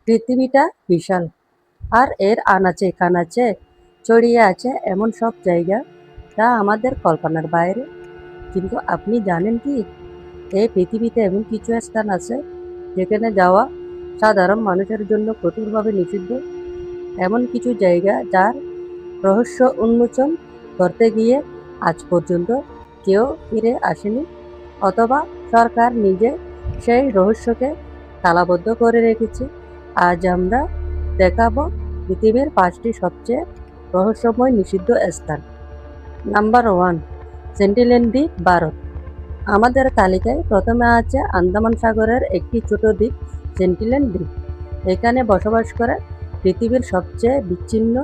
পৃথিবীটা বিশাল, আর এর আনাচে কানাচে ছড়িয়ে আছে এমন সব জায়গা যা আমাদের কল্পনার বাইরে। কিন্তু আপনি জানেন কি, এই পৃথিবীতে এমন কিছু স্থান আছে যেখানে যাওয়া সাধারণ মানুষের জন্য কঠোরভাবে নিষিদ্ধ। এমন কিছু জায়গা যার রহস্য উন্মোচন করতে গিয়ে আজ পর্যন্ত কেউ ফিরে আসেনি, অথবা সরকার নিজে সেই রহস্যকে তালাবদ্ধ করে রেখেছে। আজ আমরা দেখাবো পৃথিবীর 5টি সবচেয়ে রহস্যময় নিষিদ্ধ স্থান। নাম্বার 1, সেন্টিনেল দ্বীপ, ভারত। আমাদের তালিকায় প্রথমে আছে আন্দামান সাগরের একটি ছোট দ্বীপ, সেন্টিনেল দ্বীপ। এখানে বসবাস করে পৃথিবীর সবচেয়ে বিচ্ছিন্ন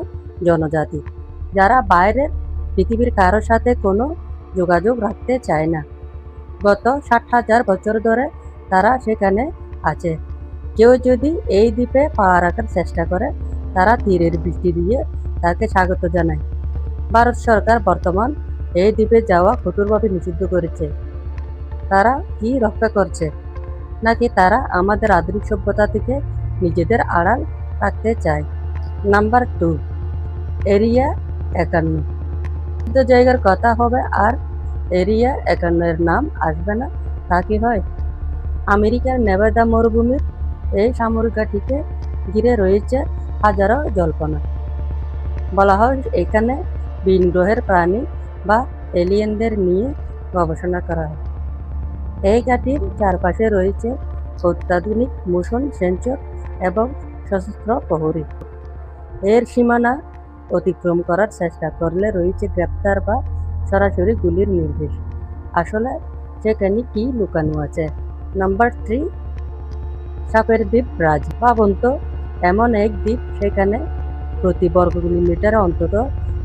জনজাতি, যারা বাইরের পৃথিবীর কারোর সাথে কোনো যোগাযোগ রাখতে চায় না। গত 60,000 বছর ধরে তারা সেখানে আছে। কেউ যদি এই দ্বীপে পা রাখার চেষ্টা করে, তারা তীরের বৃষ্টি দিয়ে তাকে স্বাগত জানায়। ভারত সরকার বর্তমান এই দ্বীপে যাওয়া কঠোরভাবে নিষিদ্ধ করেছে। তারা কি রক্ষা করছে, নাকি তারা আমাদের আধুনিক সভ্যতা থেকে নিজেদের আড়াল রাখতে চায়? Number 2, area 51। নিষিদ্ধ জায়গার কথা হবে আর এরিয়া 51 এর নাম আসবে না, তা কি হয়? আমেরিকার নেভাদা মরুভূমির এই সামরিক ঘাঁটিকে ঘিরে রয়েছে হাজারো জল্পনা। বলা হয় এখানে ভিন গ্রহের প্রাণী বা এলিয়েনদের নিয়ে গবেষণা করা হয়। এই ঘাঁটির চারপাশে রয়েছে অত্যাধুনিক মোশন সেন্সর এবং সশস্ত্র প্রহরী। এর সীমানা অতিক্রম করার চেষ্টা করলে রয়েছে গ্রেপ্তার বা সরাসরি গুলির নির্দেশ। আসলে সেখানে কি লুকানো আছে? নাম্বার 3, সাপের দ্বীপ, ব্রাজিল। ভাবুন তো, এমন এক দ্বীপ সেখানে প্রতি বর্গ কিলোমিটারে অন্তত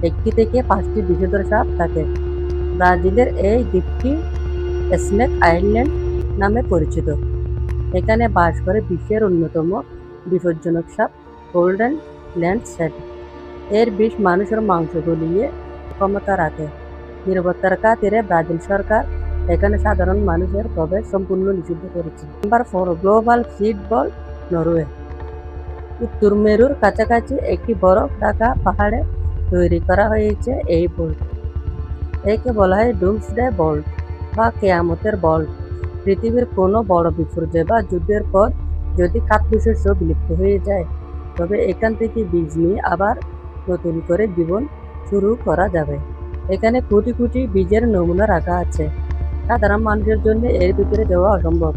1 থেকে 5টি বিষধর সাপ থাকে। ব্রাজিলের এই দ্বীপটি স্নেক আইল্যান্ড নামে পরিচিত। এখানে বাস করে বিশ্বের অন্যতম বিপজ্জনক সাপ গোল্ডেন ল্যান্ডস্নেক। এর বিষ মানুষের মাংস গলিয়ে ক্ষমতা রাখে। নিরাপত্তার খাতিরে ব্রাজিল সরকার এখানে সাধারণ মানুষের প্রবেশ সম্পূর্ণ নিষিদ্ধ করেছে। নাম্বার 4, গ্লোবাল সিড বল, নরওয়ে। উত্তর মেরুর কাছাকাছি একটি বরফ ঢাকা পাহাড়ে তৈরি করা হয়েছে এই বোল্ট। একে বলা হয় ডুমসডে বোল্ট বা কেয়ামতের বোল্ট। পৃথিবীর কোনো বড় বিপর্যয় বা যুদ্ধের পর যদি খাদ্যশস্য বিলুপ্ত হয়ে যায়, তবে এখান থেকে বীজ নিয়ে আবার নতুন করে জীবন শুরু করা যাবে। এখানে কোটি কোটি বীজের নমুনা রাখা আছে। সাধারণ মানুষের জন্য এর ভিতরে যাওয়া অসম্ভব।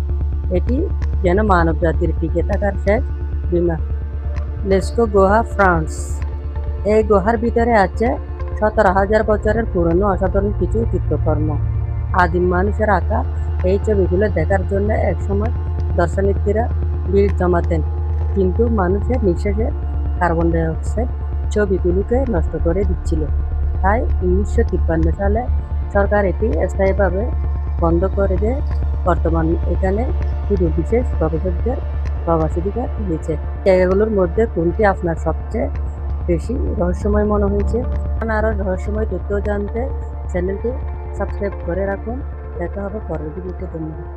এটি যেন মানব জাতির টিকে থাকার শেষ বীমা। লেস্কো গুহা, ফ্রান্স। এই গুহার ভিতরে আছে 17,000 বছরের পুরনো অসাধারণ কিছু চিত্রকর্ম। আদিম মানুষের আঁকা এই ছবিগুলো দেখার জন্য একসময় দর্শনার্থীরা ভিড় জমাতেন, কিন্তু মানুষের নিঃশ্বাসের কার্বন ডাইঅক্সাইড ছবিগুলোকে নষ্ট করে দিচ্ছিল। তাই 1953 সালে সরকার এটি স্থায়ীভাবে বন্ধ করে দেয়। বর্তমান এখানে শুধু বিশেষ গবেষকদের প্রবেশাধিকার দিয়েছে। জায়গাগুলোর মধ্যে কোনটি আপনার সবচেয়ে বেশি রহস্যময় মনে হয়েছে? আরও রহস্যময় তথ্য জানতে চ্যানেলটি সাবস্ক্রাইব করে রাখুন। দেখা হবে পরের ভিডিওতে। ধন্যবাদ।